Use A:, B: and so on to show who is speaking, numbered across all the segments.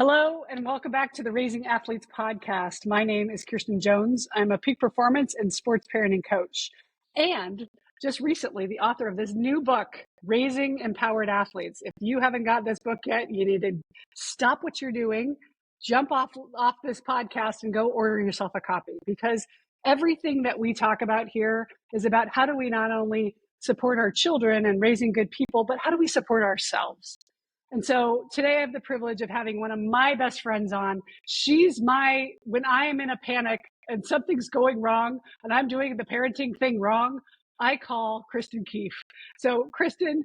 A: Hello, and welcome back to the Raising Athletes podcast. My name is Kirsten Jones. I'm a peak performance and sports parenting coach, and just recently the author of this new book, Raising Empowered Athletes. If you haven't got this book yet, you need to stop what you're doing, jump off this podcast and go order yourself a copy, because everything that we talk about here is about how do we not only support our children and raising good people, but how do we support ourselves? And so today I have the privilege of having one of my best friends on. When I am in a panic and something's going wrong and I'm doing the parenting thing wrong, I call Kristin Keefe. So Kristin,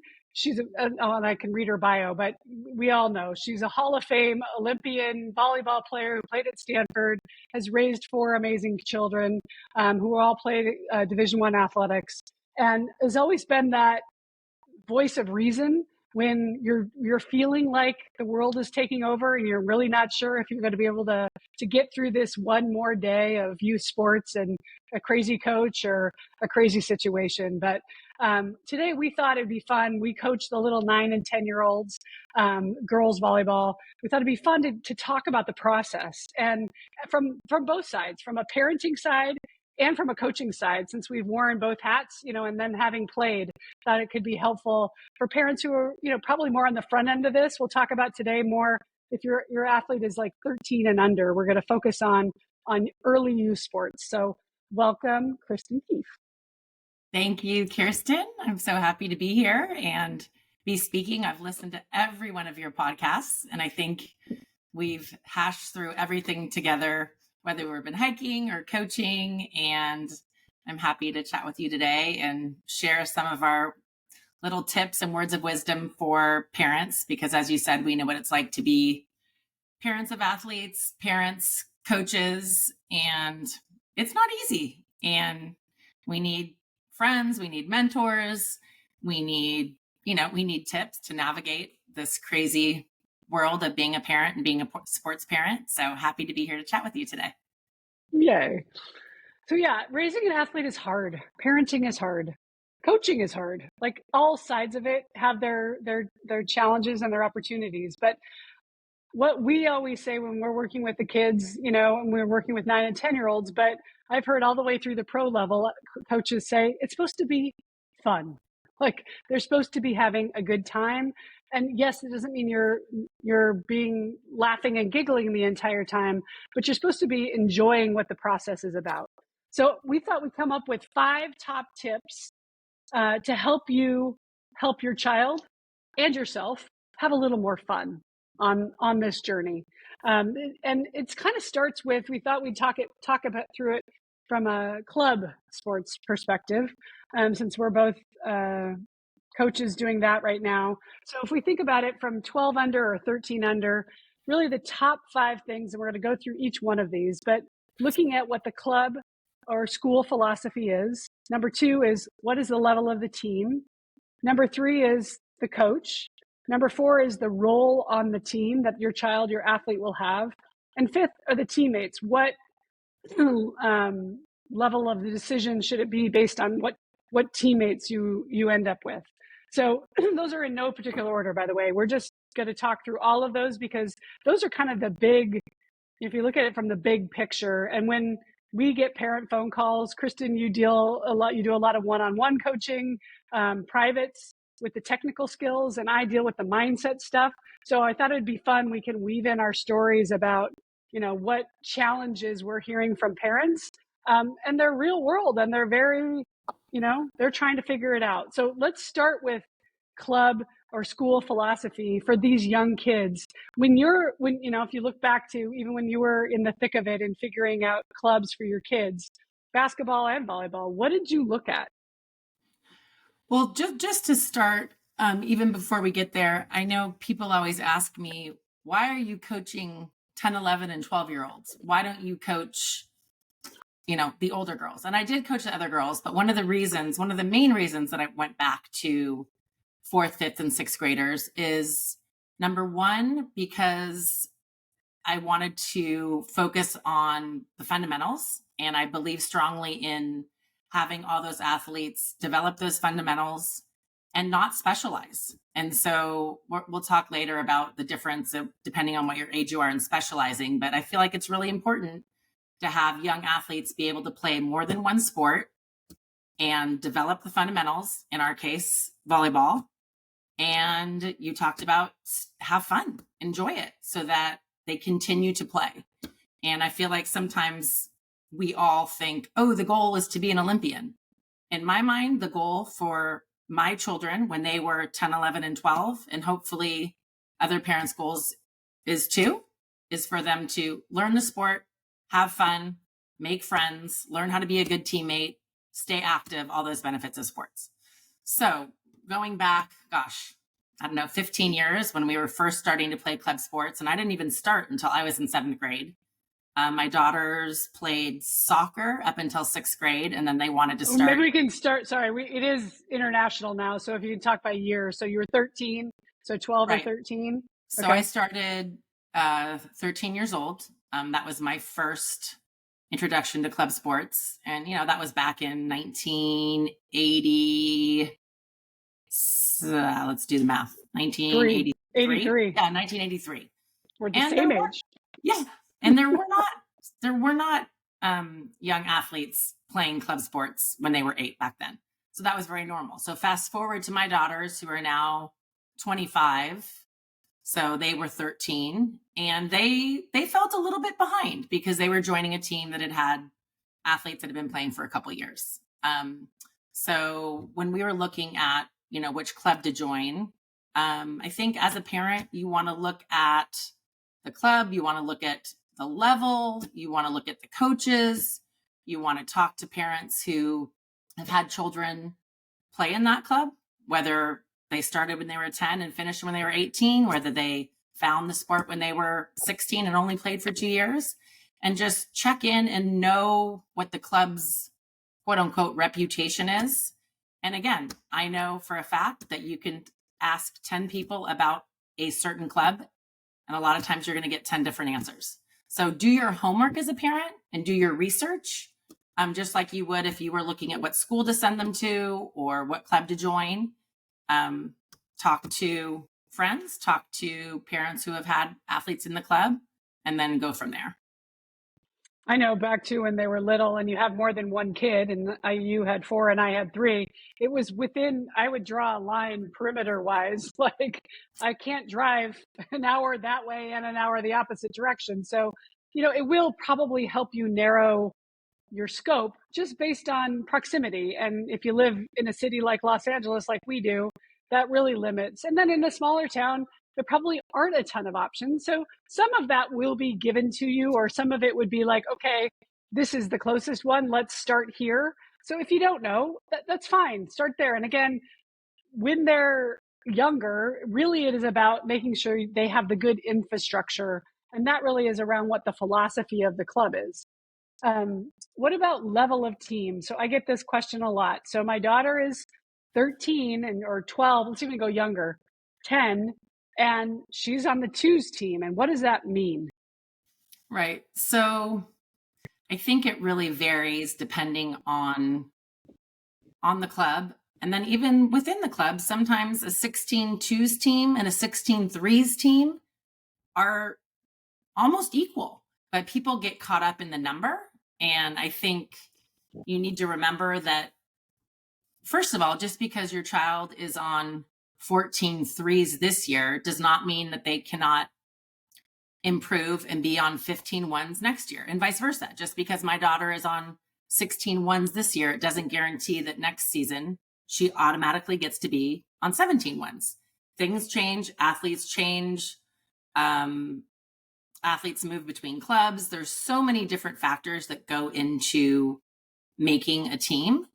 A: and I can read her bio, but we all know she's a Hall of Fame Olympian volleyball player who played at Stanford, has raised 4 amazing children who all played Division I athletics, and has always been that voice of reason when you're feeling like the world is taking over and you're really not sure if you're going to be able to get through this one more day of youth sports and a crazy coach or a crazy situation. But today we thought it'd be fun. We coach the little 9 and 10-year-olds, girls volleyball. We thought it'd be fun to talk about the process, and from both sides, from a parenting side and from a coaching side, since we've worn both hats, and then having played, thought it could be helpful for parents who are, probably more on the front end of this. We'll talk about today more if your athlete is like 13 and under. We're going to focus on early youth sports. So welcome, Kristin Keefe.
B: Thank you, Kirsten. I'm so happy to be here and be speaking. I've listened to every one of your podcasts, and I think we've hashed through everything together, whether we've been hiking or coaching, and I'm happy to chat with you today and share some of our little tips and words of wisdom for parents, because as you said, we know what it's like to be parents of athletes, parents, coaches, and it's not easy. And we need friends, we need mentors, we need tips to navigate this crazy world of being a parent and being a sports parent. So happy to be here to chat with you today.
A: Yay. So yeah, raising an athlete is hard. Parenting is hard. Coaching is hard. Like, all sides of it have their challenges and their opportunities. But what we always say when we're working with the kids, and we're working with 9 and 10-year-olds, but I've heard all the way through the pro level, coaches say it's supposed to be fun. Like, they're supposed to be having a good time. And yes, it doesn't mean you're being laughing and giggling the entire time, but you're supposed to be enjoying what the process is about. So we thought we'd come up with 5 top tips to help you help your child and yourself have a little more fun on this journey. And it's kind of starts with, we thought we'd talk about through it from a club sports perspective, since we're both coaches doing that right now. So if we think about it from 12 under or 13 under, really the top 5 things, and we're going to go through each one of these, but looking at what the club or school philosophy is. Number 2 is, what is the level of the team? Number 3 is the coach. Number 4 is the role on the team that your athlete will have. And 5th are the teammates. What level of the decision should it be based on what teammates you end up with? So those are in no particular order, by the way. We're just going to talk through all of those because those are kind of the big, if you look at it from the big picture. And when we get parent phone calls, Kristin, you do a lot of one-on-one coaching, privates with the technical skills, and I deal with the mindset stuff. So I thought it'd be fun. We can weave in our stories about, what challenges we're hearing from parents, and they're real world, and they're very, they're trying to figure it out. So let's start with club or school philosophy for these young kids. If you look back to even when you were in the thick of it and figuring out clubs for your kids, basketball and volleyball, what did you look at?
B: Well, just to start, even before we get there, I know people always ask me, why are you coaching 10, 11, and 12-year-olds? Why don't you coach, the older girls? And I did coach the other girls, but one of the main reasons that I went back to 4th, 5th, and 6th graders is, number 1, because I wanted to focus on the fundamentals, and I believe strongly in having all those athletes develop those fundamentals and not specialize. And so we'll talk later about the difference of, depending on what your age you are in specializing. But I feel like it's really important to have young athletes be able to play more than one sport and develop the fundamentals, in our case, volleyball. And you talked about have fun, enjoy it so that they continue to play. And I feel like sometimes we all think, oh, the goal is to be an Olympian. In my mind, the goal for my children when they were 10, 11, and 12, and hopefully other parents' goals is too, is for them to learn the sport, have fun, make friends, learn how to be a good teammate, stay active, all those benefits of sports. So going back, gosh, I don't know, 15 years when we were first starting to play club sports, and I didn't even start until I was in 7th grade. My daughters played soccer up until 6th grade, and then they wanted to start.
A: Maybe we can start. Sorry, it is international now. So if you can talk by year. So you were 13, so 12
B: Right.
A: or 13.
B: So
A: Okay.
B: I started 13 years old. That was my first introduction to club sports. And, that was back in 1980. Let's do the math. 1983.
A: 83.
B: Yeah, 1983.
A: We're the same age.
B: Yeah. And there were not young athletes playing club sports when they were 8 back then. So that was very normal. So fast forward to my daughters who are now 25. So they were 13 and they felt a little bit behind because they were joining a team that had athletes that had been playing for a couple of years. So when we were looking at, which club to join, I think as a parent, you want to look at the club, you want to look at the level, you want to look at the coaches, you want to talk to parents who have had children play in that club, whether they started when they were 10 and finished when they were 18, whether they found the sport when they were 16 and only played for 2 years, and just check in and know what the club's quote unquote reputation is. And again, I know for a fact that you can ask 10 people about a certain club, and a lot of times you're going to get 10 different answers. So do your homework as a parent and do your research, just like you would if you were looking at what school to send them to or what club to join. Talk to friends, talk to parents who have had athletes in the club, and then go from there.
A: I know back to when they were little and you have more than one kid and you had 4 and I had 3, it was I would draw a line perimeter wise, like I can't drive an hour that way and an hour the opposite direction. So, it will probably help you narrow your scope just based on proximity. And if you live in a city like Los Angeles, like we do, that really limits. And then in a smaller town, there probably aren't a ton of options. So some of that will be given to you, or some of it would be like, okay, this is the closest one. Let's start here. So if you don't know, that's fine. Start there. And again, when they're younger, really it is about making sure they have the good infrastructure. And that really is around what the philosophy of the club is. What about level of team? So I get this question a lot. So my daughter is 13 or 12, let's even go younger, 10, and she's on the twos team. And what does that mean?
B: Right. So I think it really varies depending on the club. And then even within the club, sometimes a 16 twos team and a 16 threes team are almost equal, but people get caught up in the number. And I think you need to remember that, first of all, just because your child is on 14 threes this year does not mean that they cannot improve and be on 15 ones next year, and vice versa. Just because my daughter is on 16 ones this year, it doesn't guarantee that next season she automatically gets to be on 17 ones. Things change, athletes change, athletes move between clubs. There's so many different factors that go into making a team.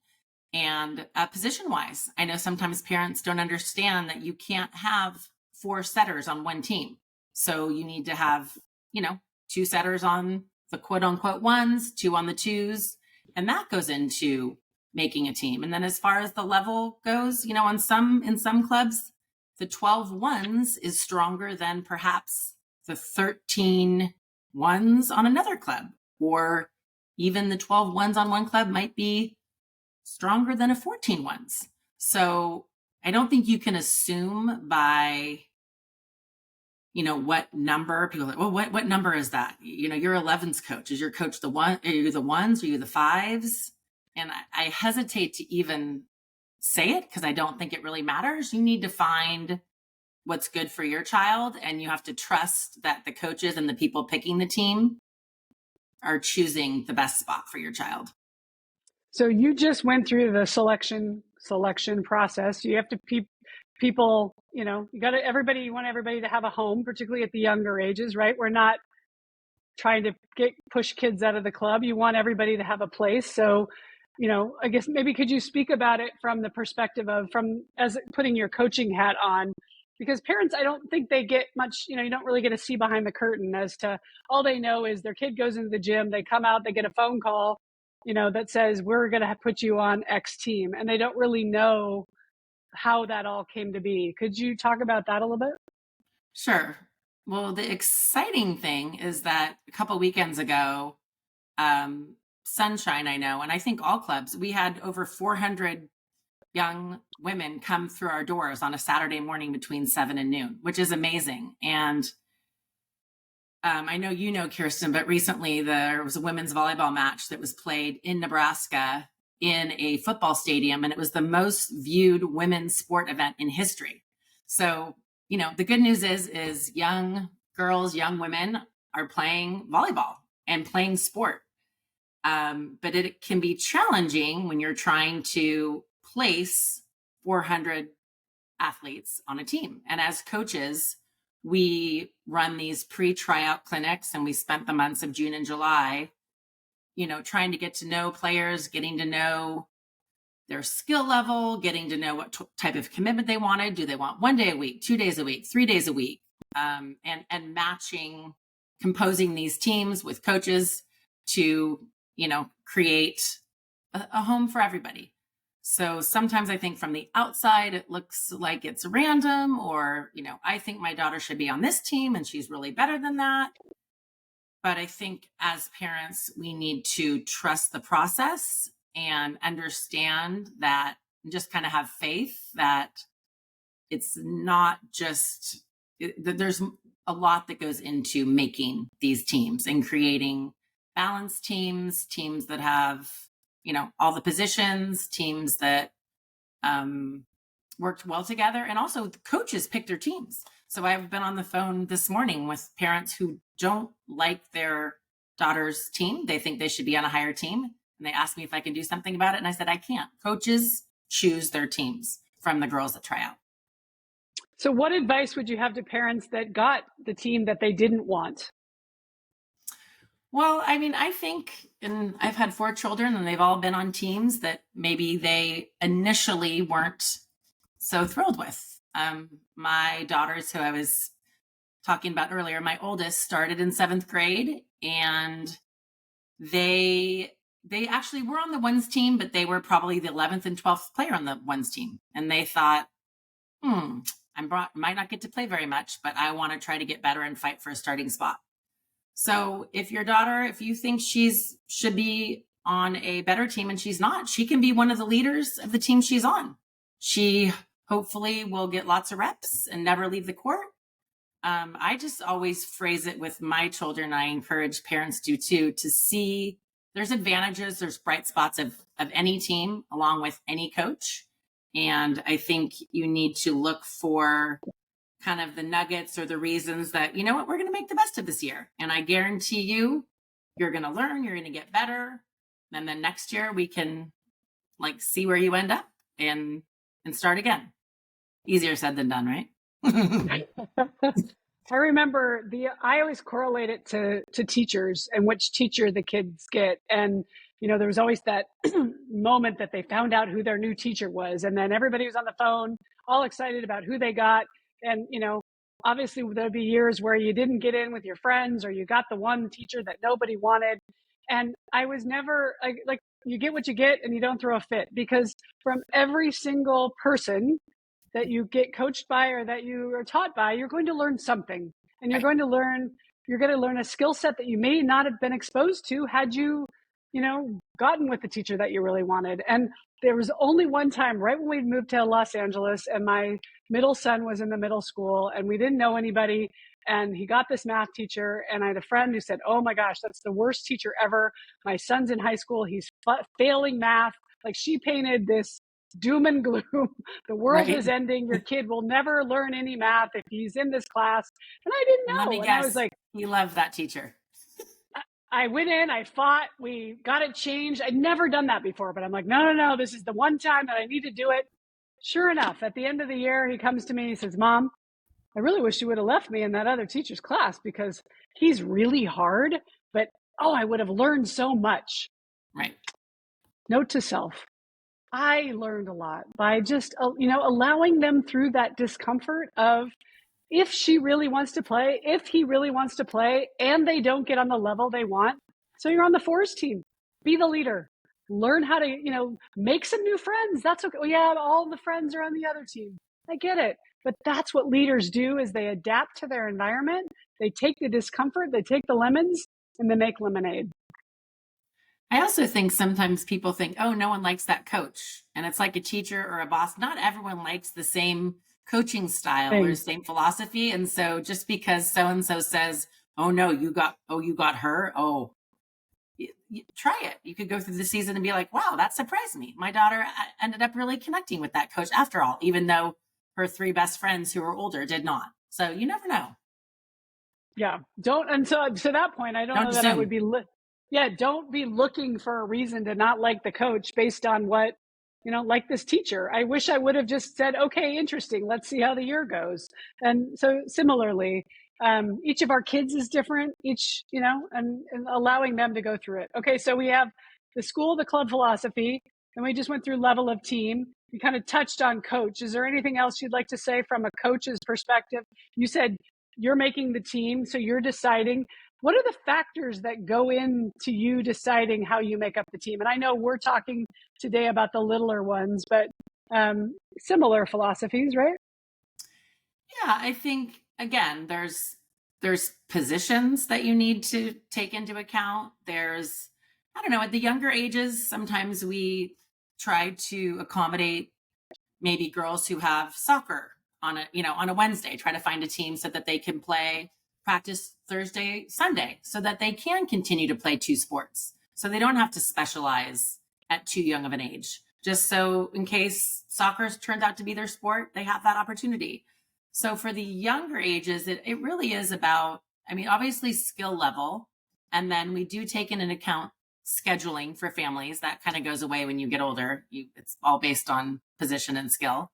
B: And position wise, I know sometimes parents don't understand that you can't have 4 setters on one team. So you need to have, 2 setters on the quote unquote ones, 2 on the twos. And that goes into making a team. And then as far as the level goes, in some clubs, the 12 ones is stronger than perhaps the 13 ones on another club, or even the 12 ones on one club might be stronger than a 14 ones. So I don't think you can assume by, what number people are like, well, what number is that? Your 11's coach. Is your coach the one? Are you the ones? Are you the fives? And I hesitate to even say it because I don't think it really matters. You need to find what's good for your child, and you have to trust that the coaches and the people picking the team are choosing the best spot for your child.
A: So you just went through the selection process. You have to people, you want everybody to have a home, particularly at the younger ages, right? We're not trying to push kids out of the club. You want everybody to have a place. So, I guess maybe could you speak about it from the perspective of as putting your coaching hat on, because parents, I don't think they get much, you don't really get to see behind the curtain as to all they know is their kid goes into the gym, they come out, they get a phone call, that says, we're going to put you on X team. And they don't really know how that all came to be. Could you talk about that a little bit?
B: Sure. Well, the exciting thing is that a couple weekends ago, Sunshine, I know, and I think all clubs, we had over 400 young women come through our doors on a Saturday morning between 7 and noon, which is amazing. And I know Kristin, but recently there was a women's volleyball match that was played in Nebraska in a football stadium, and it was the most viewed women's sport event in history. So, the good news is young girls, young women are playing volleyball and playing sport. But it can be challenging when you're trying to place 400 athletes on a team. And as coaches, we run these pre-tryout clinics, and we spent the months of June and July, trying to get to know players, getting to know their skill level, getting to know what type of commitment they wanted. Do they want 1 day a week, 2 days a week, 3 days a week? And composing these teams with coaches to, create a home for everybody. So sometimes I think from the outside, it looks like it's random, or, I think my daughter should be on this team and she's really better than that. But I think as parents, we need to trust the process and understand that, and just kind of have faith that it's not just, there's a lot that goes into making these teams and creating balanced teams that have, all the positions, teams that worked well together. And also the coaches pick their teams. So I've been on the phone this morning with parents who don't like their daughter's team. They think they should be on a higher team. And they asked me if I can do something about it. And I said, I can't. Coaches choose their teams from the girls that try out.
A: So what advice would you have to parents that got the team that they didn't want?
B: Well, I think, and I've had 4 children, and they've all been on teams that maybe they initially weren't so thrilled with. My daughters, who I was talking about earlier, my oldest started in 7th grade, and they actually were on the ones team, but they were probably the 11th and 12th player on the ones team. And they thought, might not get to play very much, but I want to try to get better and fight for a starting spot. So if your daughter, if you think should be on a better team and she's not, she can be one of the leaders of the team she's on. She hopefully will get lots of reps and never leave the court. I just always phrase it with my children. I encourage parents to see there's advantages, there's bright spots of any team along with any coach. And I think you need to look for kind of the nuggets or the reasons that, we're going to make the best of this year. And I guarantee you're going to learn, you're going to get better. And then next year we can see where you end up and start again. Easier said than done, right?
A: I remember I always correlate it to teachers and which teacher the kids get. And, there was always that moment that they found out who their new teacher was. And then everybody was on the phone, all excited about who they got. And, obviously there'd be years where you didn't get in with your friends, or you got the one teacher that nobody wanted. And I was never like you get what you get and you don't throw a fit, because from every single person that you get coached by or that you are taught by, you're going to learn something, and you're going to learn a skill set that you may not have been exposed to had you gotten with the teacher that you really wanted. And there was only one time right when we moved to Los Angeles and my middle son was in the middle school and we didn't know anybody. And he got this math teacher. And I had a friend who said, oh my gosh, that's the worst teacher ever. My son's in high school. He's failing math. Like she painted this doom and gloom. The world
B: Right.
A: is ending. Your kid will never learn any math if he's in this class. And I didn't
B: And
A: know.
B: let me
A: And
B: guess,
A: I was like,
B: you love that teacher.
A: I went in, I fought, we got it changed. I'd never done that before, but I'm like, no, this is the one time that I need to do it. Sure enough, at the end of the year, he comes to me, he says, Mom, I really wish you would have left me in that other teacher's class because he's really hard, but I would have learned so much.
B: Right.
A: Note to self, I learned a lot by just, allowing them through that discomfort of, if she really wants to play, if he really wants to play, and they don't get on the level they want. So you're on the force team. Be the leader. Learn how to, make some new friends. That's okay. Well, yeah, all the friends are on the other team. I get it. But that's what leaders do is they adapt to their environment. They take the discomfort, they take the lemons, and they make lemonade.
B: I also think sometimes people think, oh, no one likes that coach. And it's like a teacher or a boss. Not everyone likes the same coaching style or same philosophy. And so just because so-and-so says, oh no, you got her. Oh, try it. You could go through the season and be like, wow, that surprised me. My daughter ended up really connecting with that coach after all, even though her three best friends who were older did not. So you never know.
A: Yeah. And so to that point, I don't know that I would be, don't be looking for a reason to not like the coach based on what, like this teacher. I wish I would have just said, okay, interesting. Let's see how the year goes. And so similarly, each of our kids is different, and allowing them to go through it. Okay. So we have the school, the club philosophy, and we just went through level of team. We kind of touched on coach. Is there anything else you'd like to say from a coach's perspective? You said you're making the team, so you're deciding. What are the factors that go into you deciding how you make up the team? And I know we're talking today about the littler ones, but similar philosophies, right?
B: Yeah, I think, again, there's positions that you need to take into account. There's, I don't know, at the younger ages, sometimes we try to accommodate maybe girls who have soccer on a Wednesday, try to find a team so that they can practice Thursday, Sunday, so that they can continue to play two sports. So they don't have to specialize at too young of an age, just so in case soccer turns out to be their sport, they have that opportunity. So for the younger ages, it really is about, obviously skill level. And then we do take into account scheduling for families. That kind of goes away when you get older. It's all based on position and skill.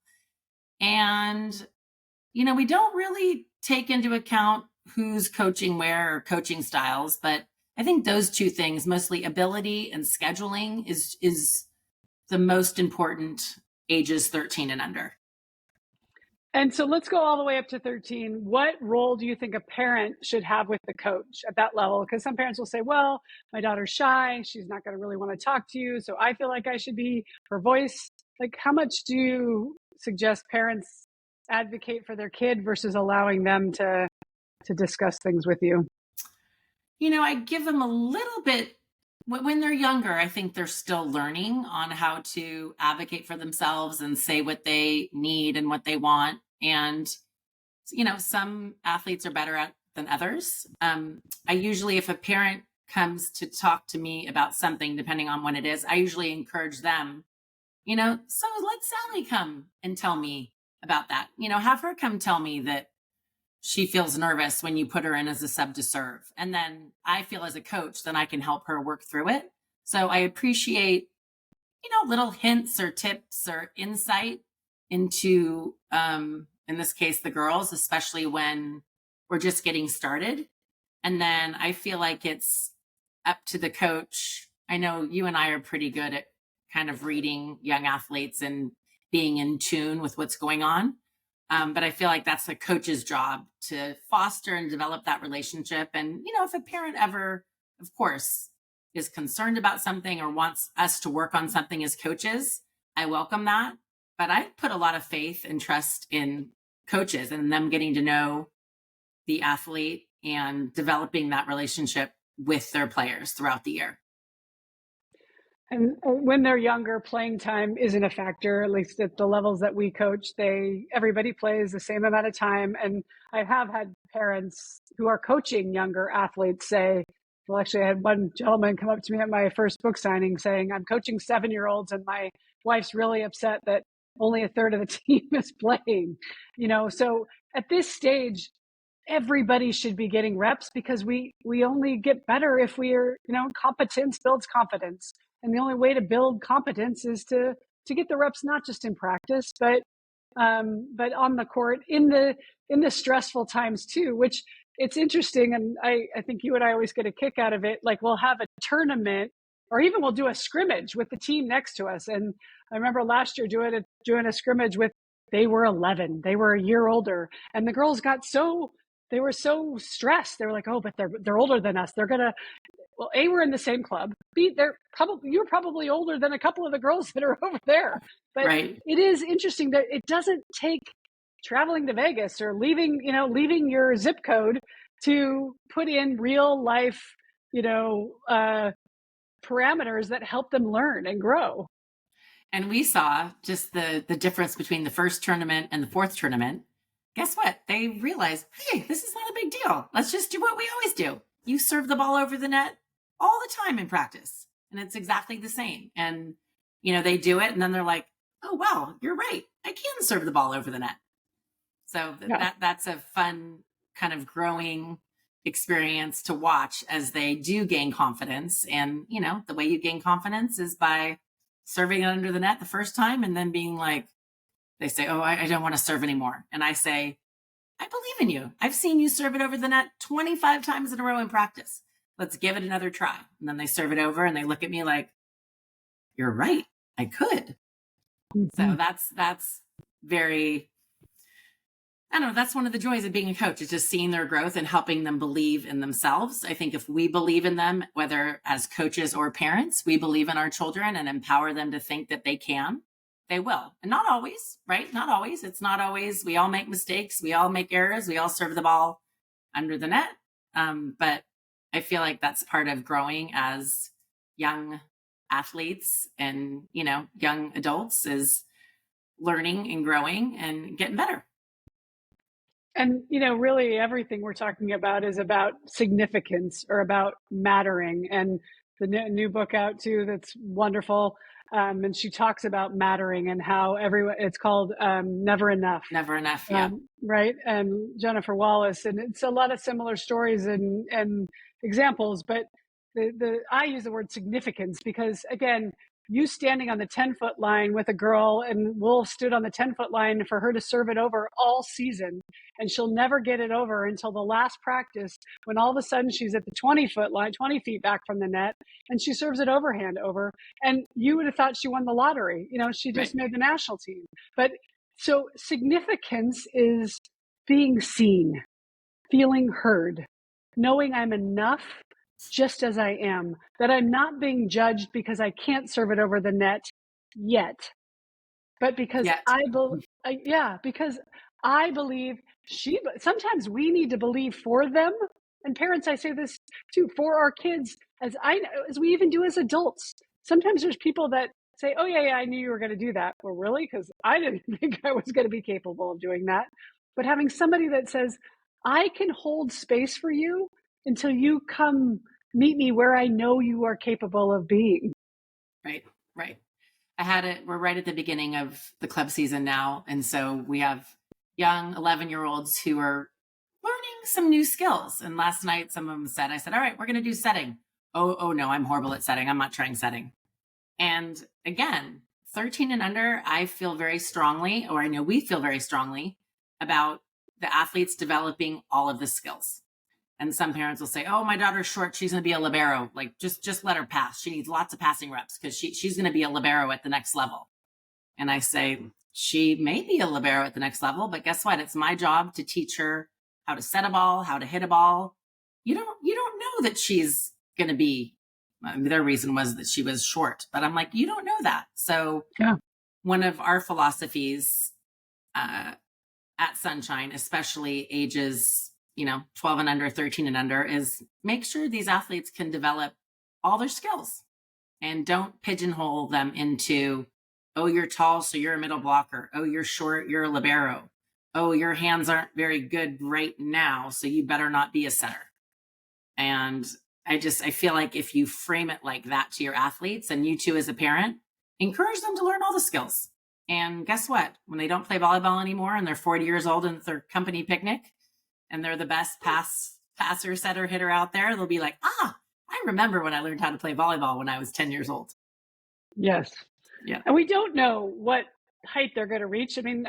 B: And, we don't really take into account who's coaching where or coaching styles, but I think those two things, mostly ability and scheduling, is the most important ages 13 and under.
A: And so let's go all the way up to 13. What role do you think a parent should have with the coach at that level? Because some parents will say, well, my daughter's shy. She's not going to really want to talk to you. So I feel like I should be her voice. Like, how much do you suggest parents advocate for their kid versus allowing them to discuss things with you?
B: I give them a little bit. When they're younger, I think they're still learning on how to advocate for themselves and say what they need and what they want. And, some athletes are better at than others. I usually, if a parent comes to talk to me about something, depending on when it is, I usually encourage them, so let Sally come and tell me about that. Have her come tell me that she feels nervous when you put her in as a sub to serve. And then I feel as a coach, then I can help her work through it. So I appreciate, little hints or tips or insight into, in this case, the girls, especially when we're just getting started. And then I feel like it's up to the coach. I know you and I are pretty good at kind of reading young athletes and being in tune with what's going on. But I feel like that's the coach's job to foster and develop that relationship. And, if a parent ever, of course, is concerned about something or wants us to work on something as coaches, I welcome that. But I put a lot of faith and trust in coaches and them getting to know the athlete and developing that relationship with their players throughout the year.
A: And when they're younger, playing time isn't a factor, at least at the levels that we coach. Everybody plays the same amount of time. And I have had parents who are coaching younger athletes say, well, actually, I had one gentleman come up to me at my first book signing saying, I'm coaching 7-year-olds and my wife's really upset that only a third of the team is playing. So at this stage, everybody should be getting reps because we only get better if we are, competence builds confidence. And the only way to build competence is to get the reps, not just in practice, but on the court in the stressful times too, which it's interesting. And I think you and I always get a kick out of it. Like we'll have a tournament or even we'll do a scrimmage with the team next to us. And I remember last year doing a scrimmage with, they were 11, they were a year older, and the girls they were so stressed. They were like, oh, but they're older than us. They're gonna, well, A, we're in the same club. B, you're probably older than a couple of the girls that are over there. But
B: Right.
A: It is interesting that it doesn't take traveling to Vegas or leaving your zip code to put in real life, parameters that help them learn and grow.
B: And we saw just the difference between the first tournament and the fourth tournament. Guess what? They realized, hey, this is not a big deal. Let's just do what we always do. You serve the ball over the net all the time in practice. And it's exactly the same. And, they do it and then they're like, oh, wow, you're right. I can serve the ball over the net. So that's a fun kind of growing experience to watch as they do gain confidence. And, the way you gain confidence is by serving it under the net the first time and then being like, they say, oh, I don't want to serve anymore. And I say, I believe in you. I've seen you serve it over the net 25 times in a row in practice. Let's give it another try. And then they serve it over and they look at me like, you're right. I could. Mm-hmm. So that's very, I don't know, that's one of the joys of being a coach, is just seeing their growth and helping them believe in themselves. I think if we believe in them, whether as coaches or parents, we believe in our children and empower them to think that they can, they will. And not always, right? Not always. It's not always. We all make mistakes. We all make errors. We all serve the ball under the net. But I feel like that's part of growing as young athletes and, young adults, is learning and growing and getting better.
A: And, really everything we're talking about is about significance or about mattering. And the new book out too, that's wonderful. And she talks about mattering and how it's called Never Enough.
B: Never Enough, yeah.
A: Right. And Jennifer Wallace. And it's a lot of similar stories and examples. But I use the word significance because, again, you standing on the 10-foot line with a girl, and Wolf stood on the 10-foot line for her to serve it over all season. And she'll never get it over until the last practice, when all of a sudden she's at the 20-foot line, 20 feet back from the net, and she serves it overhand over. And you would have thought she won the lottery. She just made the national team. But so significance is being seen, feeling heard, knowing I'm enough just as I am, that I'm not being judged because I can't serve it over the net yet, but because because I believe sometimes we need to believe for them. And parents, I say this too, for our kids, as we even do as adults. Sometimes there's people that say, oh yeah, I knew you were going to do that. Well, really? Because I didn't think I was going to be capable of doing that. But having somebody that says, I can hold space for you until you come meet me where I know you are capable of being.
B: Right. We're right at the beginning of the club season now. And so we have young 11-year-olds who are learning some new skills. And last night, some of them said, I said, all right, we're going to do setting. Oh no, I'm horrible at setting. I'm not trying setting. And again, 13 and under, I feel very strongly, or I know we feel very strongly about the athletes developing all of the skills. And some parents will say, oh, my daughter's short, she's going to be a libero. Like, just let her pass. She needs lots of passing reps because she's going to be a libero at the next level. And I say, she may be a libero at the next level, but guess what? It's my job to teach her how to set a ball, how to hit a ball. You don't know that she's going to be, their reason was that she was short, but I'm like, you don't know that. So one of our philosophies at Sunshine, especially ages 12 and under, 13 and under, is make sure these athletes can develop all their skills. and don't pigeonhole them into, oh, you're tall, so you're a middle blocker. Oh, you're short, you're a libero. Oh, your hands aren't very good right now, so you better not be a center. And I feel like if you frame it like that to your athletes, and you too as a parent, encourage them to learn all the skills. And guess what? When they don't play volleyball anymore and they're 40 years old and it's their company picnic and they're the best passer, setter, hitter out there, they'll be like, I remember when I learned how to play volleyball when I was 10 years old.
A: Yes.
B: Yeah.
A: And we don't know what height they're going to reach. I mean,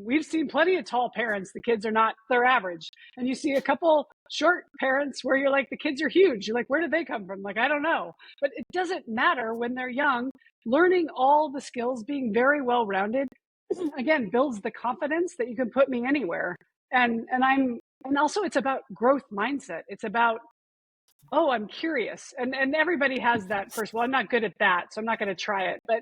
A: we've seen plenty of tall parents. The kids are not their average. And you see a couple short parents where you're like, the kids are huge. You're like, where did they come from? Like, I don't know. But it doesn't matter when they're young. Learning all the skills, being very well-rounded, again, builds the confidence that you can put me anywhere. And also it's about growth mindset. It's about, oh, I'm curious. And everybody has that first, well, I'm not good at that, so I'm not going to try it. But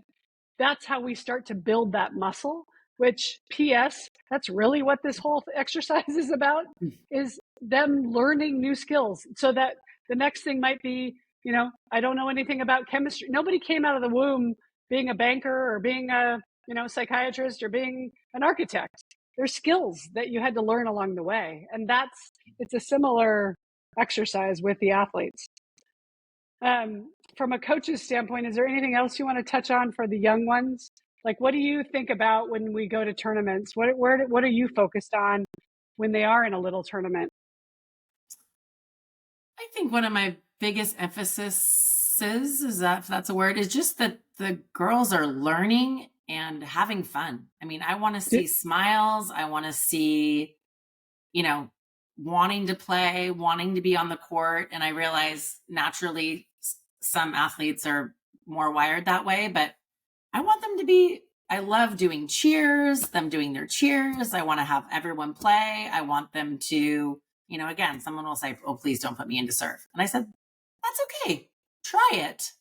A: that's how we start to build that muscle, which PS, that's really what this whole exercise is about, is them learning new skills so that the next thing might be, I don't know anything about chemistry. Nobody came out of the womb being a banker or being a, psychiatrist or being an architect. There's skills that you had to learn along the way. And it's a similar exercise with the athletes. From a coach's standpoint, is there anything else you want to touch on for the young ones? Like, what do you think about when we go to tournaments? What are you focused on when they are in a little tournament?
B: I think one of my biggest emphases is that, if that's a word, is just that the girls are learning and having fun. I mean, I want to see smiles. I want to see, wanting to play, wanting to be on the court. And I realize naturally some athletes are more wired that way, but I want them to be, I love doing cheers, them doing their cheers. I want to have everyone play. I want them to, again, someone will say, oh, please don't put me into serve. And I said, that's okay. Try it.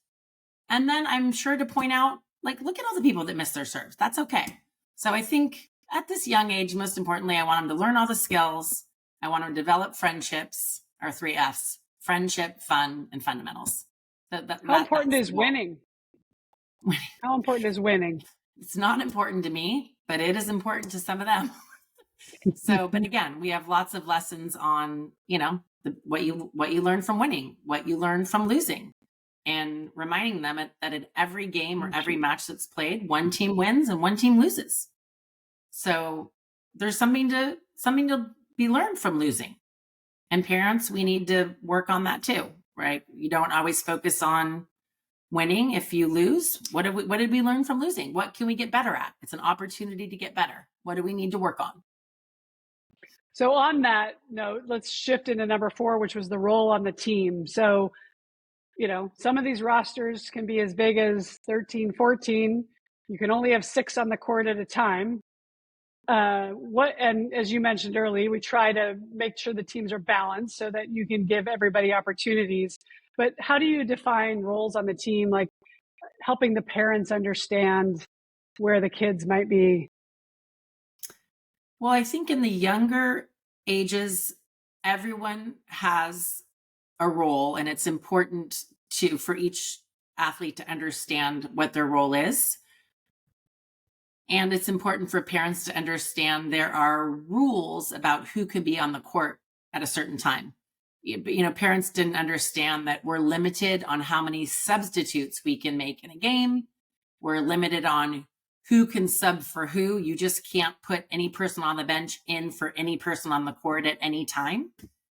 B: And then I'm sure to point out, like, look at all the people that miss their serves. That's okay. So I think at this young age, most importantly, I want them to learn all the skills. I want them to develop friendships, our 3 Fs: friendship, fun, and fundamentals.
A: How important is winning? How important is winning?
B: It's not important to me, but it is important to some of them. But again, we have lots of lessons on, what you learn from winning, what you learn from losing, and reminding them that in every game or every match that's played, one team wins and one team loses. So there's something to be learned from losing. And parents, we need to work on that too, right? You don't always focus on winning. If you lose, what did we learn from losing? What can we get better at? It's an opportunity to get better. What do we need to work on?
A: So on that note, let's shift into number 4, which was the role on the team. So, some of these rosters can be as big as 13, 14. You can only have 6 on the court at a time. And as you mentioned earlier, we try to make sure the teams are balanced so that you can give everybody opportunities. But how do you define roles on the team, like helping the parents understand where the kids might be?
B: Well, I think in the younger ages, everyone has a role, and it's important for each athlete to understand what their role is. And it's important for parents to understand there are rules about who can be on the court at a certain time. Parents didn't understand that we're limited on how many substitutes we can make in a game. We're limited on who can sub for who. You just can't put any person on the bench in for any person on the court at any time.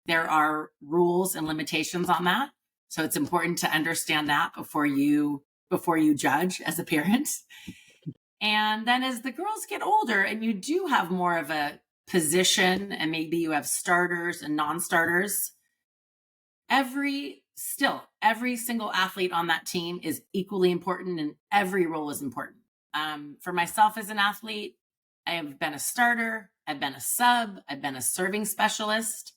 B: There are rules and limitations on that. So it's important to understand that before you judge as a parent. And then as the girls get older and you do have more of a position, and maybe you have starters and non-starters, every single athlete on that team is equally important, and every role is important. For myself as an athlete, I have been a starter, I've been a sub, I've been a serving specialist.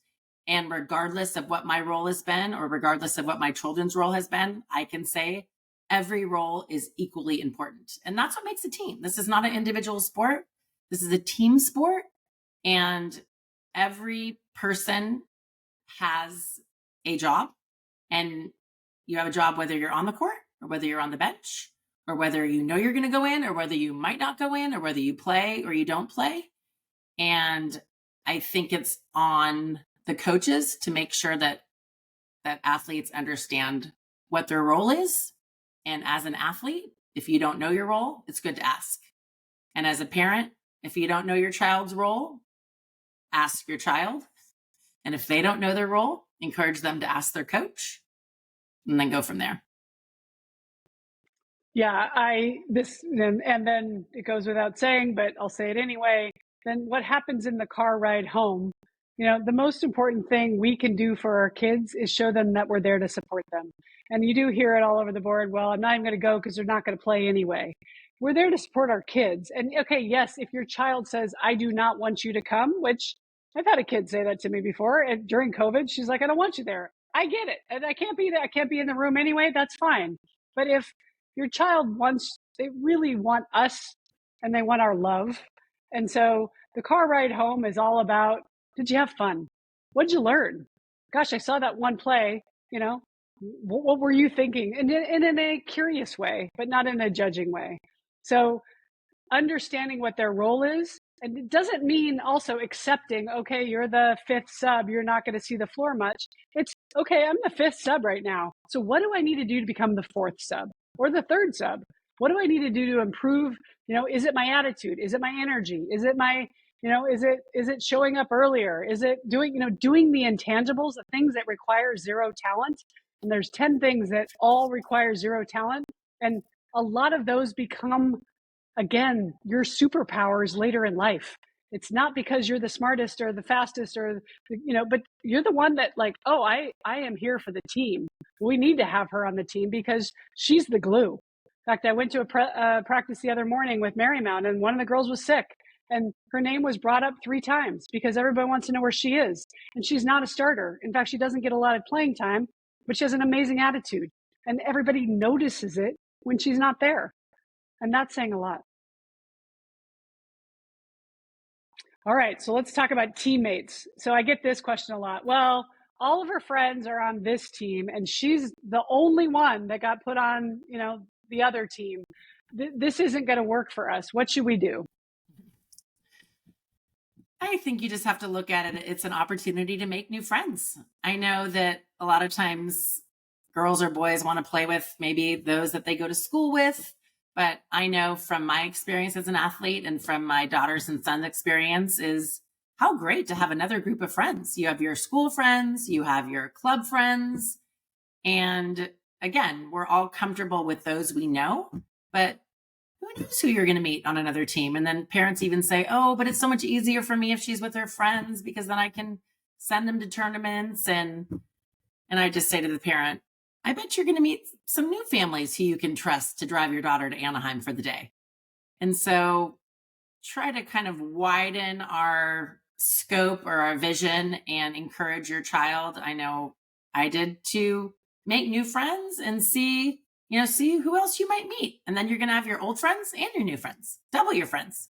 B: And regardless of what my role has been, or regardless of what my children's role has been, I can say every role is equally important. And that's what makes a team. This is not an individual sport. This is a team sport. And every person has a job. And you have a job whether you're on the court or whether you're on the bench, or whether you know you're going to go in, or whether you might not go in, or whether you play or you don't play. And I think it's on the coaches to make sure that athletes understand what their role is. And as an athlete, if you don't know your role, it's good to ask. And as a parent, if you don't know your child's role, ask your child. And if they don't know their role, encourage them to ask their coach, and then go from there.
A: Yeah, and then it goes without saying, but I'll say it anyway. Then what happens in the car ride home? The most important thing we can do for our kids is show them that we're there to support them. And you do hear it all over the board. Well, I'm not even going to go because they're not going to play anyway. We're there to support our kids. And okay, yes, if your child says, I do not want you to come, which I've had a kid say that to me before. And during COVID, she's like, I don't want you there. I get it. And I can't be there. I can't be in the room anyway. That's fine. But if your child they really want us and they want our love. And so the car ride home is all about, did you have fun? What'd you learn? Gosh, I saw that one play, what were you thinking? And in a curious way, but not in a judging way. So understanding what their role is, and it doesn't mean also accepting, okay, you're the fifth sub, you're not going to see the floor much. It's, okay, I'm the fifth sub right now. So what do I need to do to become the fourth sub or the third sub? What do I need to do to improve? Is it my attitude? Is it my energy? Is it my, is it showing up earlier? Is it doing the intangibles, the things that require zero talent? And there's 10 things that all require zero talent. And a lot of those become, again, your superpowers later in life. It's not because you're the smartest or the fastest but you're the one that I am here for the team. We need to have her on the team because she's the glue. In fact, I went to a practice the other morning with Marymount, and one of the girls was sick, and her name was brought up 3 times because everybody wants to know where she is. And she's not a starter. In fact, she doesn't get a lot of playing time, but she has an amazing attitude, and everybody notices it when she's not there. And that's saying a lot. All right, so let's talk about teammates. So I get this question a lot. Well, all of her friends are on this team, and she's the only one that got put on, the other team. This isn't going to work for us. What should we do?
B: I think you just have to look at it. It's an opportunity to make new friends. I know that a lot of times girls or boys want to play with maybe those that they go to school with. But I know from my experience as an athlete and from my daughters and sons' experience is how great to have another group of friends. You have your school friends, you have your club friends. And again, we're all comfortable with those we know, but who knows who you're going to meet on another team? And then parents even say, oh, but it's so much easier for me if she's with her friends because then I can send them to tournaments. And I just say to the parent, I bet you're going to meet some new families who you can trust to drive your daughter to Anaheim for the day. And so try to kind of widen our scope or our vision and encourage your child. I know I did, to make new friends and see who else you might meet. And then you're going to have your old friends and your new friends, double your friends.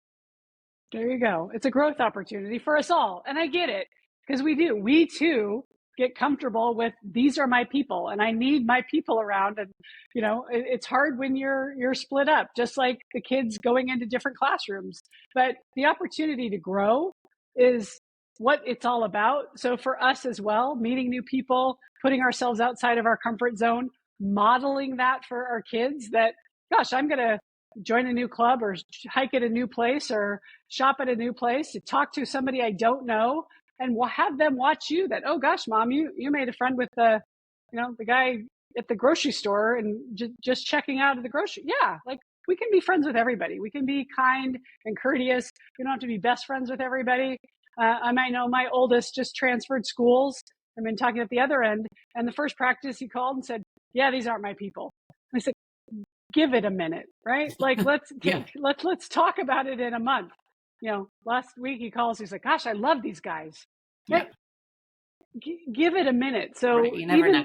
A: There you go. It's a growth opportunity for us all. And I get it, because we too get comfortable with, these are my people and I need my people around. And, it's hard when you're split up, just like the kids going into different classrooms. But the opportunity to grow is what it's all about. So for us as well, meeting new people, putting ourselves outside of our comfort zone, modeling that for our kids, that, gosh, I'm going to join a new club or hike at a new place or shop at a new place, to talk to somebody I don't know, and we'll have them watch you, that, oh gosh, mom, you made a friend with the guy at the grocery store and just checking out of the grocery. Yeah. We can be friends with everybody. We can be kind and courteous. We don't have to be best friends with everybody. I might know my oldest just transferred schools. I've been talking at the other end, and the first practice he called and said, yeah, these aren't my people. I said, give it a minute, right? Let's talk about it in a month. Last week he calls, he's like, gosh, I love these guys.
B: Yeah.
A: Give it a minute. So
B: right. You never know.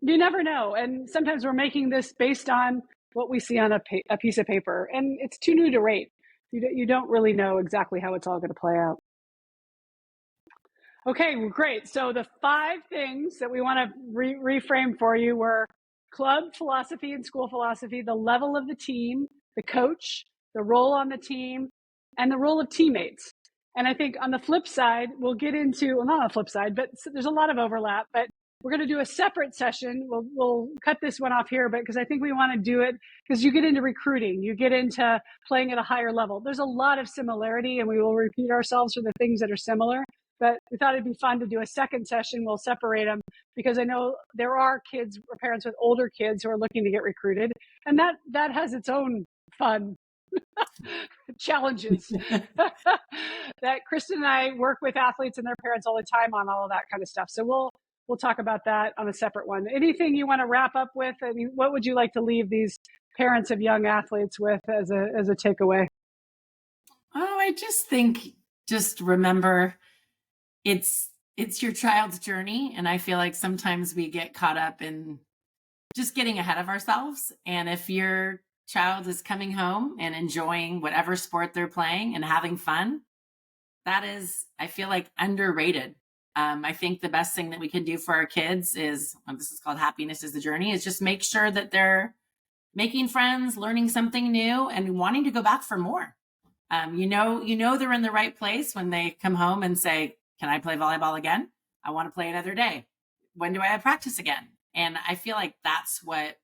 A: You never know. And sometimes we're making this based on what we see on a piece of paper, and it's too new to rate. You don't really know exactly how it's all going to play out. Okay, well, great. So the 5 things that we want to reframe for you were club philosophy and school philosophy, the level of the team, the coach, the role on the team, and the role of teammates. And I think on the flip side, we'll get into, well, not on the flip side, but there's a lot of overlap, but we're going to do a separate session. We'll cut this one off here, but because I think we want to do it because you get into recruiting, you get into playing at a higher level. There's a lot of similarity, and we will repeat ourselves for the things that are similar. But we thought it'd be fun to do a second session. We'll separate them because I know there are kids or parents with older kids who are looking to get recruited, and that has its own fun challenges. That Kristin and I work with athletes and their parents all the time on all of that kind of stuff. So we'll talk about that on a separate one. Anything you want to wrap up with? I mean, what would you like to leave these parents of young athletes with as a takeaway?
B: Oh, I just think, just remember, it's your child's journey. And I feel like sometimes we get caught up in just getting ahead of ourselves. And if your child is coming home and enjoying whatever sport they're playing and having fun, that is, I feel like, underrated. I think the best thing that we can do for our kids is, this is called Happiness is the Journey, is just make sure that they're making friends, learning something new, and wanting to go back for more. You know they're in the right place when they come home and say, can I play volleyball again? I want to play another day. When do I have practice again? And I feel like that's what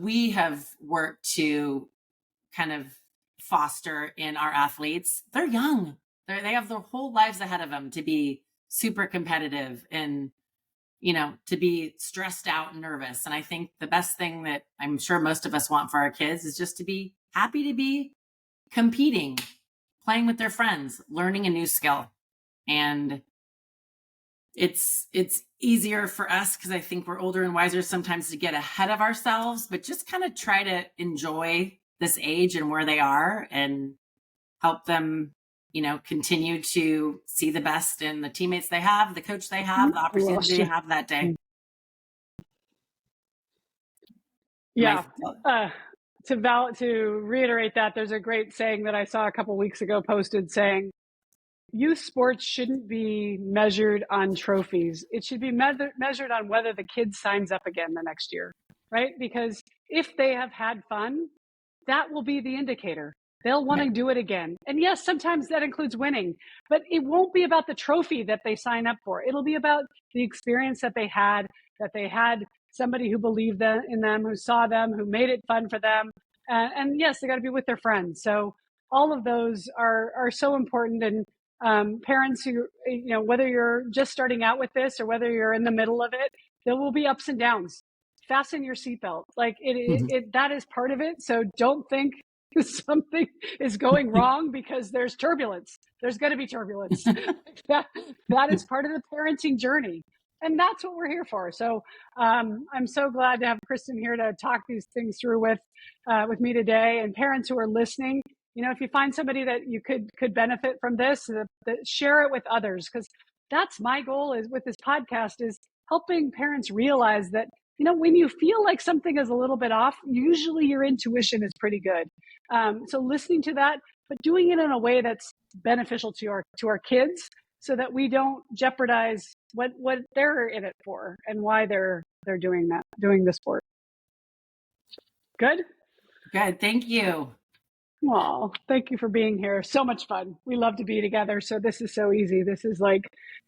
B: we have worked to kind of foster in our athletes. They're young. They have their whole lives ahead of them to be super competitive and, to be stressed out and nervous. And I think the best thing that I'm sure most of us want for our kids is just to be happy to be competing, playing with their friends, learning a new skill. And it's easier for us because I think we're older and wiser sometimes to get ahead of ourselves, but just kind of try to enjoy this age and where they are and help them, continue to see the best in the teammates they have, the coach they have, the opportunity they have that day.
A: Yeah. To reiterate that, there's a great saying that I saw a couple weeks ago posted saying, youth sports shouldn't be measured on trophies. It should be measured on whether the kid signs up again the next year, right? Because if they have had fun, that will be the indicator. They'll want to do it again. And yes, sometimes that includes winning, but it won't be about the trophy that they sign up for. It'll be about the experience that they had somebody who believed in them, who saw them, who made it fun for them. And yes, they got to be with their friends. So all of those are so important. And parents who, whether you're just starting out with this or whether you're in the middle of it, there will be ups and downs. Fasten your seatbelt. Like that is part of it. So don't think something is going wrong because there's turbulence. There's going to be turbulence. that is part of the parenting journey. And that's what we're here for. So I'm so glad to have Kristin here to talk these things through with me today. And parents who are listening, if you find somebody that you could benefit from this, share it with others, because that's my goal is with this podcast is helping parents realize that, when you feel like something is a little bit off, usually your intuition is pretty good. So listening to that, but doing it in a way that's beneficial to our kids so that we don't jeopardize what they're in it for and why they're doing the sport. Good?
B: Good. Thank you.
A: Well, thank you for being here. So much fun. We love to be together. So this is so easy. This is like,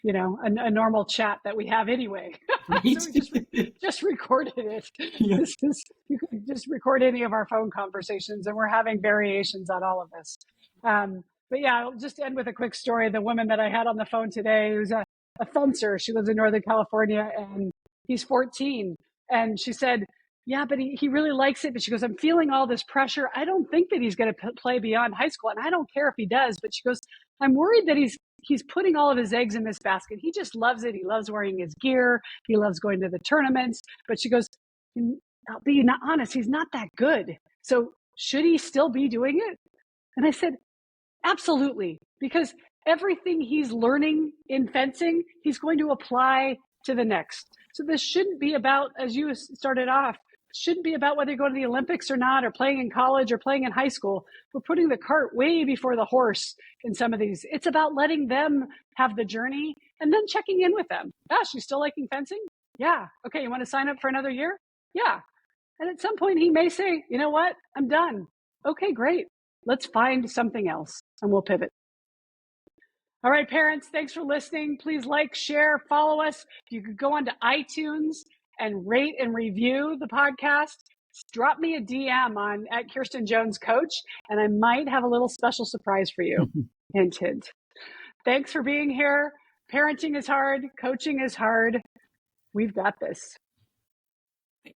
A: a normal chat that we have anyway. So we just recorded it. Yeah. You can just record any of our phone conversations, and we're having variations on all of this. But yeah, I'll just end with a quick story. The woman that I had on the phone today, who's a fencer, she lives in Northern California, and he's 14. And she said, yeah, but he really likes it. But she goes, I'm feeling all this pressure. I don't think that he's going to play beyond high school. And I don't care if he does. But she goes, I'm worried that he's putting all of his eggs in this basket. He just loves it. He loves wearing his gear. He loves going to the tournaments. But she goes, I'll be honest, he's not that good. So should he still be doing it? And I said, absolutely. Because everything he's learning in fencing, he's going to apply to the next. So this shouldn't be about, as you started off, shouldn't be about whether you go to the Olympics or not, or playing in college or playing in high school. We're putting the cart way before the horse in some of these. It's about letting them have the journey and then checking in with them. Gosh, you still liking fencing? Yeah. Okay. You want to sign up for another year? Yeah. And at some point he may say, you know what? I'm done. Okay, great. Let's find something else and we'll pivot. All right, parents, thanks for listening. Please like, share, follow us. You could go onto iTunes and rate and review the podcast. Drop me a DM on at Kirsten Jones Coach, and I might have a little special surprise for you. Hint, hint. Thanks for being here. Parenting is hard. Coaching is hard. We've got this.